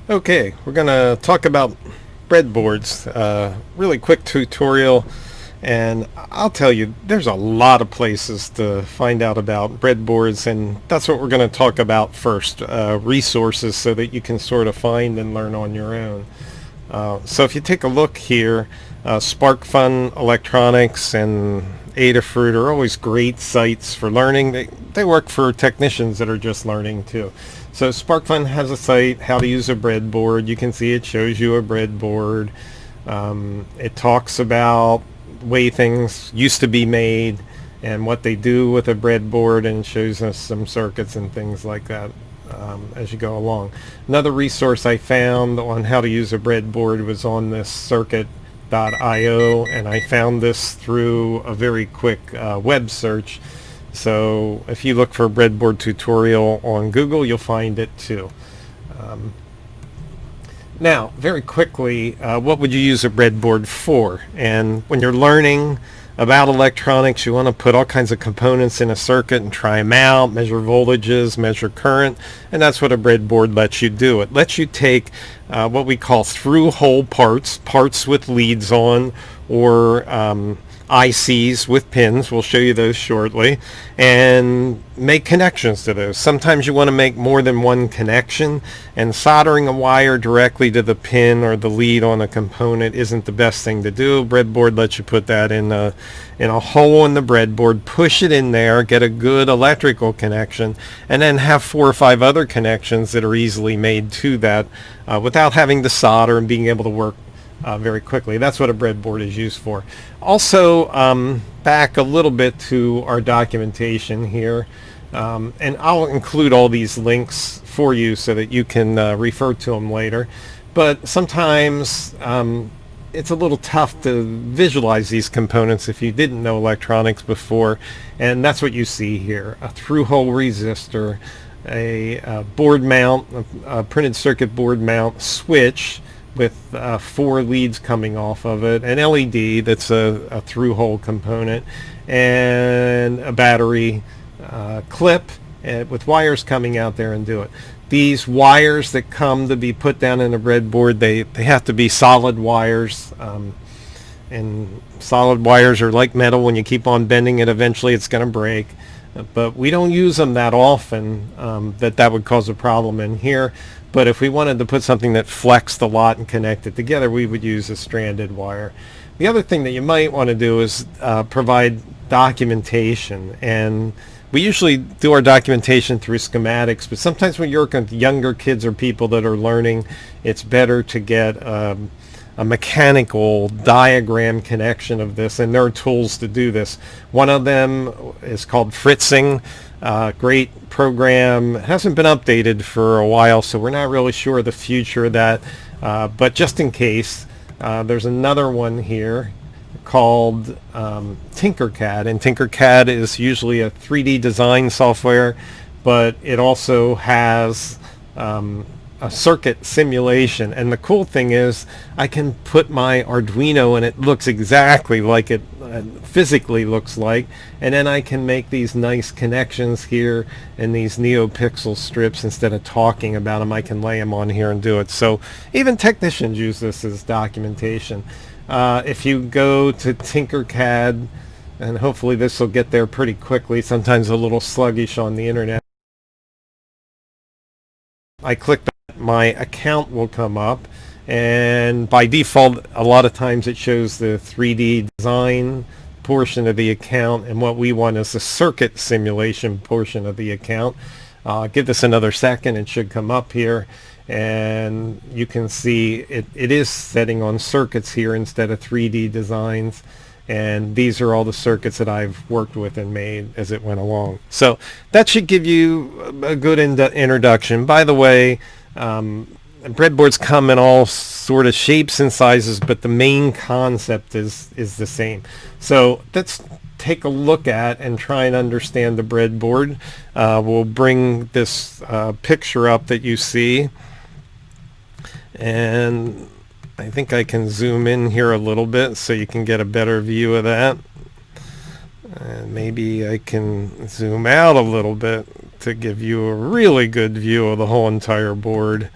Okay, we're going to talk about breadboards. Really quick tutorial, and I'll tell you, there's a lot of places to find out about breadboards, and that's what we're going to talk about first. Resources so that you can sort of find and learn on your own. So if you take a look here, SparkFun Electronics and Adafruit are always great sites for learning. They work for technicians that are just learning too. So SparkFun has a site, how to use a breadboard. You can see it shows you a breadboard. It talks about way things used to be made and what they do with a breadboard, and shows us some circuits and things like that as you go along. Another resource I found on how to use a breadboard was on this circuit.io, and I found this through a very quick web search. So if you look for a breadboard tutorial on Google, you'll find it too. Now, very quickly, what would you use a breadboard for? And when you're learning about electronics, you want to put all kinds of components in a circuit and try them out, measure voltages, measure current, and that's what a breadboard lets you do. It lets you take what we call through-hole parts with leads on, or ICs with pins, we'll show you those shortly, and make connections to those. Sometimes you want to make more than one connection, and soldering a wire directly to the pin or the lead on a component isn't the best thing to do. Breadboard lets you put that in a hole in the breadboard, push it in there, get a good electrical connection, and then have 4 or 5 other connections that are easily made to that without having to solder, and being able to work very quickly. That's what a breadboard is used for. Also, back a little bit to our documentation here, and I'll include all these links for you so that you can refer to them later. But sometimes it's a little tough to visualize these components if you didn't know electronics before, and that's what you see here: a through-hole resistor, a board mount, a printed circuit board mount switch with 4 leads coming off of it, an LED that's a through-hole component, and a battery clip with wires coming out there and do it. These wires that come to be put down in a breadboard, they have to be solid wires, and solid wires are like metal. When you keep on bending it, eventually it's going to break. But we don't use them that often that would cause a problem in here. But if we wanted to put something that flexed a lot and connect it together, we would use a stranded wire. The other thing that you might want to do is provide documentation. And we usually do our documentation through schematics, but sometimes when you're working with younger kids or people that are learning, it's better to get a mechanical diagram connection of this, and there are tools to do this. One of them is called Fritzing. Great program. It hasn't been updated for a while, so we're not really sure of the future of that, but just in case, there's another one here called Tinkercad, and Tinkercad is usually a 3D design software, but it also has a circuit simulation. And the cool thing is I can put my Arduino and it looks exactly like it physically looks like, and then I can make these nice connections here and these NeoPixel strips. Instead of talking about them, I can lay them on here and do it. So even technicians use this as documentation. If you go to Tinkercad, and hopefully this will get there pretty quickly, sometimes a little sluggish on the internet, I click that, my account will come up, and by default a lot of times it shows the 3D design portion of the account, and what we want is the circuit simulation portion of the account. Give this another second, it should come up here, and you can see it is setting on circuits here instead of 3D designs. And these are all the circuits that I've worked with and made as it went along. So that should give you a good introduction. By the way, breadboards come in all sort of shapes and sizes, but the main concept is the same. So let's take a look at and try and understand the breadboard. We'll bring this picture up that you see, and I think I can zoom in here a little bit so you can get a better view of that. And maybe I can zoom out a little bit to give you a really good view of the whole entire board.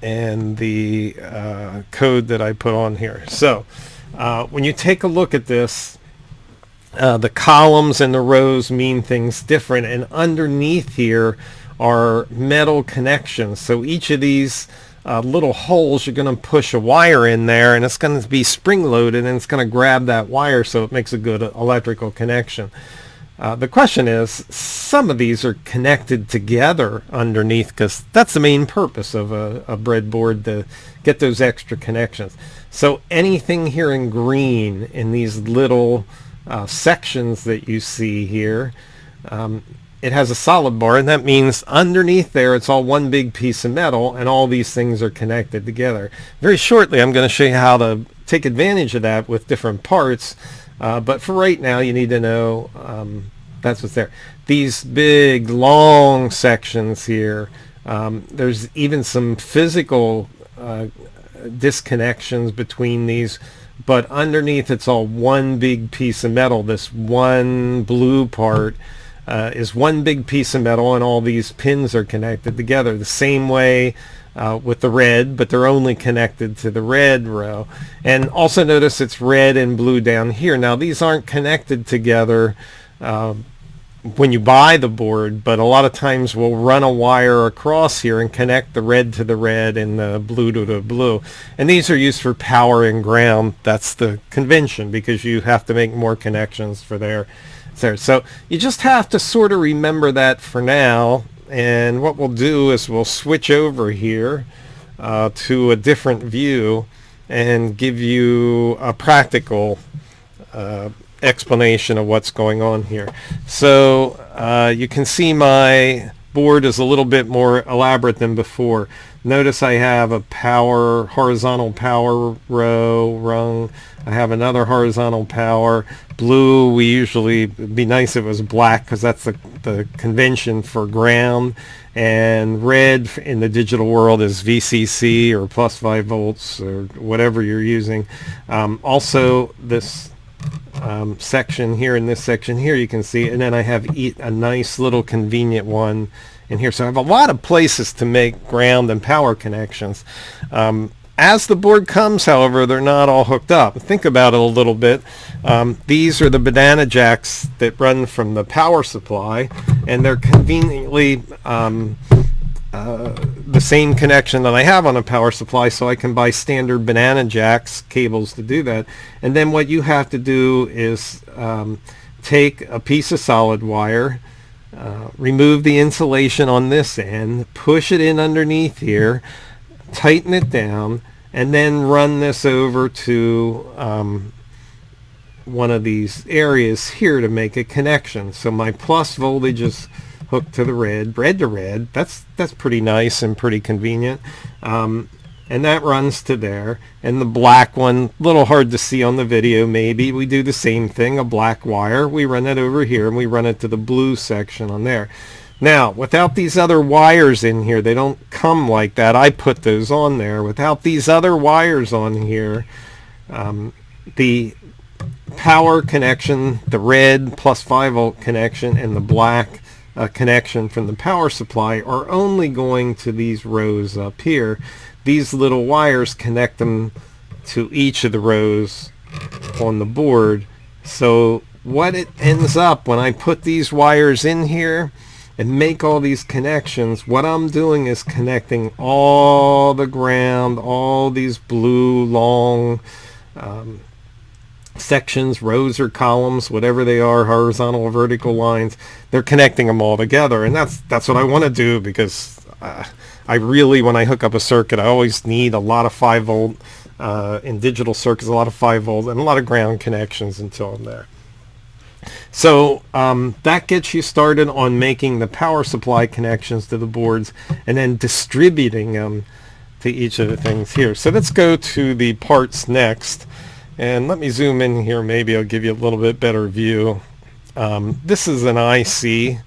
and the code that I put on here. So when you take a look at this, the columns and the rows mean things different, and underneath here are metal connections. So each of these little holes, you're going to push a wire in there, and it's going to be spring loaded, and it's going to grab that wire, so it makes a good electrical connection. The question is, some of these are connected together underneath, because that's the main purpose of a breadboard, to get those extra connections. So anything here in green in these little sections that you see here, it has a solid bar, and that means underneath there it's all one big piece of metal, and all these things are connected together. Very shortly I'm going to show you how to take advantage of that with different parts, but for right now you need to know that's what's there. These big long sections here, there's even some physical disconnections between these, but underneath it's all one big piece of metal. This one blue part is one big piece of metal, and all these pins are connected together the same way with the red, but they're only connected to the red row. And also notice it's red and blue down here. Now these aren't connected together when you buy the board, but a lot of times we'll run a wire across here and connect the red to the red and the blue to the blue. And these are used for power and ground. That's the convention, because you have to make more connections for there. So you just have to sort of remember that for now. And what we'll do is we'll switch over here to a different view and give you a practical explanation of what's going on here. So you can see my board is a little bit more elaborate than before. Notice I have a horizontal power row rung. I have another horizontal power. Blue, we usually, it'd be nice if it was black, because that's the convention for ground. And red in the digital world is VCC or plus 5 volts or whatever you're using. Also this section here and this section here you can see, and then I have a nice little convenient one in here. So I have a lot of places to make ground and power connections. As the board comes, however, they're not all hooked up. Think about it a little bit. These are the banana jacks that run from the power supply, and they're conveniently the same connection that I have on a power supply, so I can buy standard banana jacks cables to do that. And then what you have to do is take a piece of solid wire, remove the insulation on this end, push it in underneath here, tighten it down, and then run this over to one of these areas here to make a connection. So my plus voltage is hooked to the red to red. That's pretty nice and pretty convenient. And that runs to there. And the black one, a little hard to see on the video maybe, we do the same thing, a black wire. We run it over here and we run it to the blue section on there. Now, without these other wires in here, they don't come like that. I put those on there. Without these other wires on here, the power connection, the red plus 5 volt connection, and the black connection from the power supply are only going to these rows up here. These little wires connect them to each of the rows on the board. So what it ends up, when I put these wires in here and make all these connections, what I'm doing is connecting all the ground, all these blue long sections, rows or columns, whatever they are, horizontal or vertical lines, they're connecting them all together. And that's what I want to do, because I really, when I hook up a circuit, I always need a lot of 5 volt in digital circuits, a lot of 5 volt and a lot of ground connections until I'm there. So that gets you started on making the power supply connections to the boards and then distributing them to each of the things here. So let's go to the parts next, and let me zoom in here. Maybe I'll give you a little bit better view. This is an IC,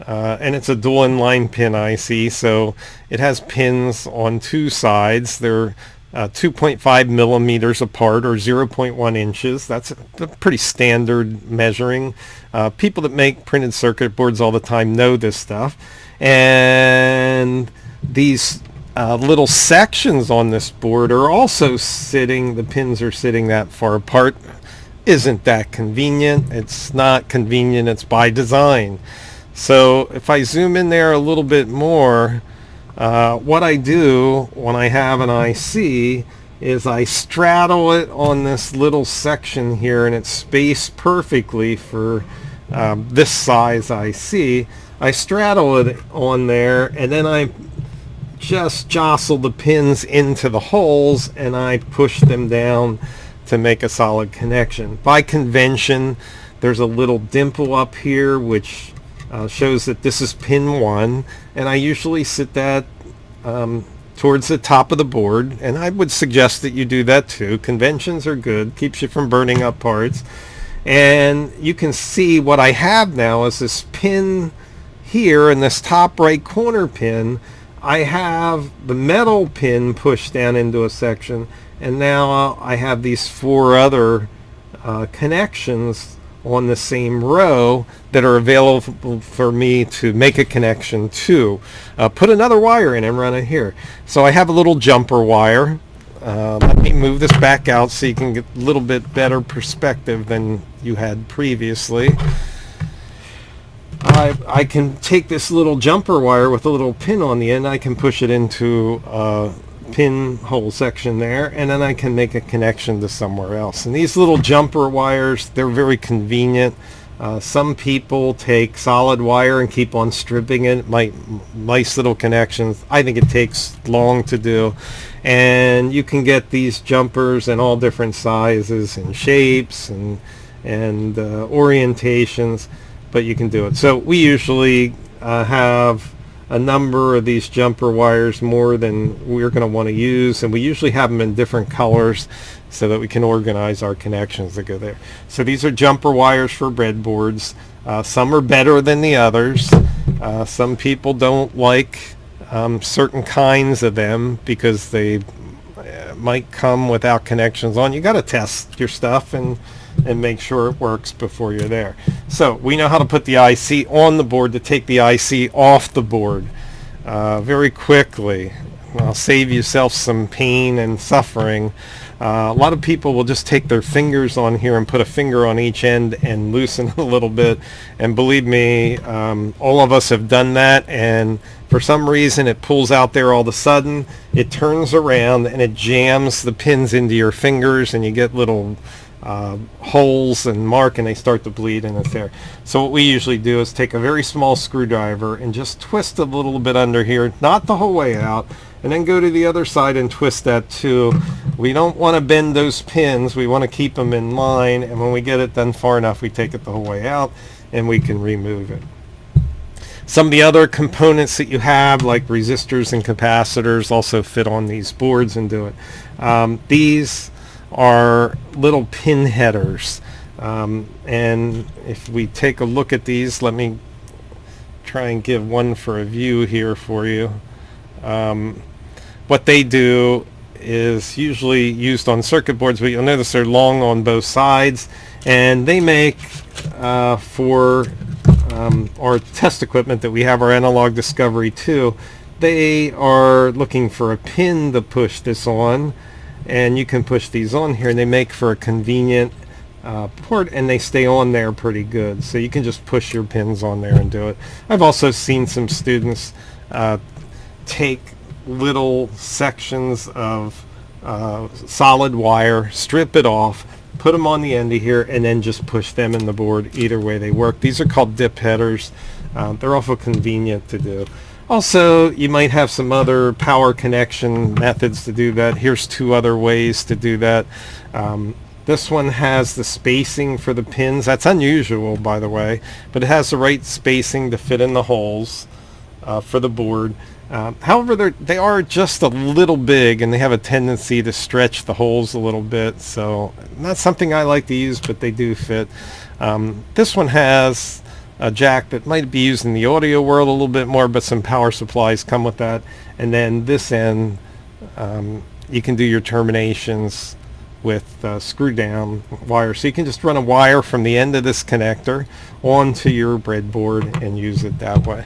and it's a dual inline pin IC, so it has pins on two sides. They're 2.5 millimeters apart, or 0.1 inches. That's a pretty standard measuring. People that make printed circuit boards all the time know this stuff. And these little sections on this board are also sitting, the pins are sitting that far apart. Isn't that convenient? It's not convenient, it's by design. So if I zoom in there a little bit more, what I do when I have an IC is I straddle it on this little section here, and it's spaced perfectly for this size IC. I straddle it on there, and then I just jostle the pins into the holes, and I push them down to make a solid connection. By convention, there's a little dimple up here which shows that this is pin 1, and I usually sit that towards the top of the board, and I would suggest that you do that too. Conventions are good, keeps you from burning up parts. And you can see what I have now is this pin here in this top right corner pin. I have the metal pin pushed down into a section, and now I have these 4 other connections on the same row that are available for me to make a connection to. Put another wire in and run it here. So I have a little jumper wire. Let me move this back out so you can get a little bit better perspective than you had previously. I can take this little jumper wire with a little pin on the end. I can push it into a pinhole section there, and then I can make a connection to somewhere else. And these little jumper wires, they're very convenient. Some people take solid wire and keep on stripping it. Nice little connections. I think it takes long to do. And you can get these jumpers in all different sizes and shapes and orientations, but you can do it. So we usually have a number of these jumper wires, more than we're going to want to use, and we usually have them in different colors so that we can organize our connections that go there. So these are jumper wires for breadboards. Some are better than the others. Some people don't like certain kinds of them because they might come without connections on. You got to test your stuff and make sure it works before you're there. So we know how to put the IC on the board, to take the IC off the board very quickly. I'll save yourself some pain and suffering. A lot of people will just take their fingers on here and put a finger on each end and loosen a little bit, and believe me, all of us have done that, and for some reason it pulls out there all of a sudden. It turns around and it jams the pins into your fingers, and you get little holes and mark, and they start to bleed, and it's there. So what we usually do is take a very small screwdriver and just twist a little bit under here, not the whole way out, and then go to the other side and twist that too. We don't want to bend those pins, we want to keep them in line, and when we get it done far enough, we take it the whole way out and we can remove it. Some of the other components that you have, like resistors and capacitors, also fit on these boards and do it. These are little pin headers, and if we take a look at these, let me try and give one for a view here for you. What they do is usually used on circuit boards, but you'll notice they're long on both sides, and they make for our test equipment that we have, our analog discovery 2, they are looking for a pin to push this on, and you can push these on here, and they make for a convenient port, and they stay on there pretty good, so you can just push your pins on there and do it. I've also seen some students take little sections of solid wire, strip it off, put them on the end of here, and then just push them in the board. Either way they work. These are called dip headers. They're awful convenient to do. Also, you might have some other power connection methods to do that. Here's 2 other ways to do that. This one has the spacing for the pins. That's unusual, by the way, but it has the right spacing to fit in the holes for the board. However, they are just a little big, and they have a tendency to stretch the holes a little bit, so not something I like to use, but they do fit. This one has a jack that might be used in the audio world a little bit more, but some power supplies come with that. And then this end, you can do your terminations with screw down wire, so you can just run a wire from the end of this connector onto your breadboard and use it that way.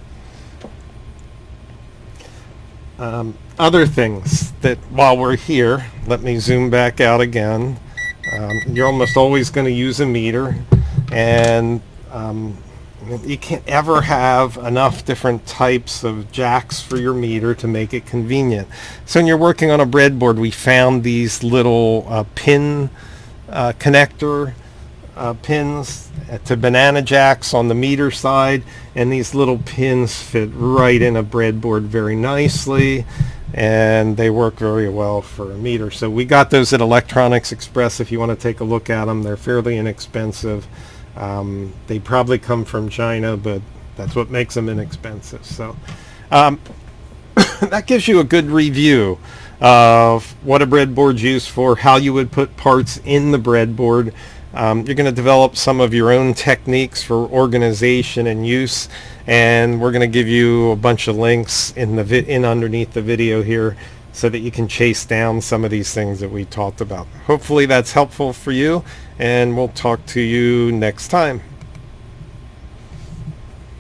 Other things that, while we're here, let me zoom back out again. You're almost always going to use a meter, and you can't ever have enough different types of jacks for your meter to make it convenient. So when you're working on a breadboard, we found these little pin connector pins to banana jacks on the meter side, and these little pins fit right in a breadboard very nicely, and they work very well for a meter. So we got those at Electronics Express. If you want to take a look at them, they're fairly inexpensive. They probably come from China, but that's what makes them inexpensive. So that gives you a good review of what a breadboard's used for, how you would put parts in the breadboard. You're going to develop some of your own techniques for organization and use, and we're going to give you a bunch of links in underneath the video here so that you can chase down some of these things that we talked about. Hopefully that's helpful for you, and we'll talk to you next time.